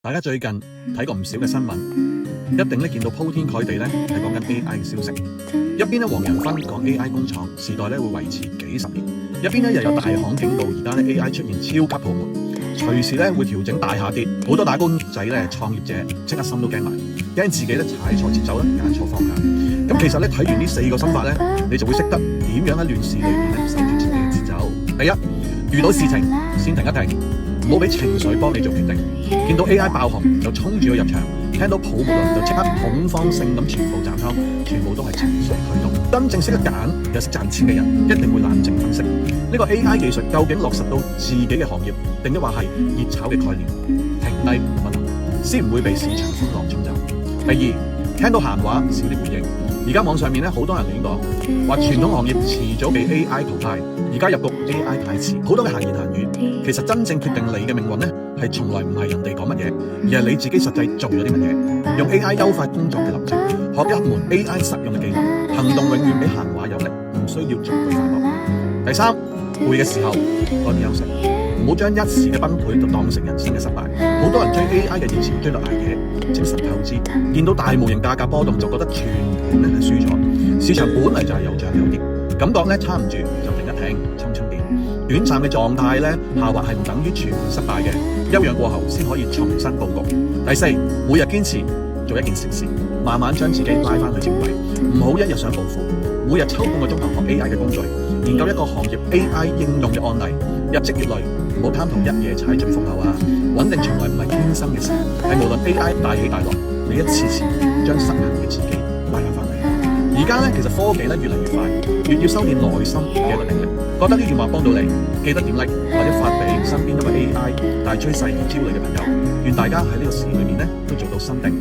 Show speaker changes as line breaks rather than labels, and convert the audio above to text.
大家最近睇過唔少嘅新聞，一定咧見到鋪天蓋地咧係講緊 AI 嘅消息。一邊咧黃仁勳講 AI 工廠時代咧會維持幾十年，一邊咧又有大行警告而家咧 AI 出現超級泡沫，隨時咧會調整大下跌。好多打工仔咧創業者即刻心都驚埋，驚自己咧踩錯節奏啦，揀錯方向。咁其實咧睇完呢4個心法咧，你就會識得點樣喺亂事裏面咧守住自己嘅節奏。第一，遇到事情先停一停，唔好俾情緒幫你做決定。見到 AI 爆紅就衝住去入場，聽到泡沫論就即刻恐慌性咁全部斬倉，全部都係情緒驅動。真正識得揀又識賺錢嘅人，一定會冷靜分析呢個 AI 技術究竟落實到自己嘅行業，定抑或係熱炒嘅概念，停低問題，先唔會被市場風浪沖走。第二，聽到閒話少啲回應。而家網上面咧好多人亂講，話傳統行業遲早被 AI 淘汰，而家入局 AI 太遲，好多嘅閒言閒語。其實真正決定你嘅命運咧，係從來唔係人哋講乜嘢，而係你自己實際做咗啲乜嘢。用 AI 優化工作嘅流程，學一門 AI 實用嘅技能，行動永遠比閒話有力，唔需要逐句反駁。第三，攰嘅時候多啲休息，唔好將一時嘅崩潰就當成人生嘅失敗。好多人追 AI 嘅熱潮追到捱夜，精神透支，見到大模型價格波動就覺得全盤咧係輸咗。市場本嚟就係有漲有跌，感覺咧撐唔住就停一停，充充電。短暫嘅狀態咧下滑係唔等於全盤失敗嘅，休養過後先可以重新佈局。第四，每日堅持做一件小事，慢慢將自己拉翻去正軌，唔好一日想暴富。每日抽半個鐘頭學 AI 嘅工序，研究一個行業 AI 應用嘅案例，日積月累，唔好貪圖一夜踩盡風口啊！穩定從來唔係天生嘅事，係無論 AI 大起大落，你一次次將失衡嘅自己拉翻嚟。而家咧其實科技咧越嚟越快，越要修煉內心嘅一個定力。覺得呢段話幫到你，記得點 like 或者發俾身邊因為 AI 大趨勢而焦慮嘅朋友。願大家喺呢個事裏面咧都做到心定。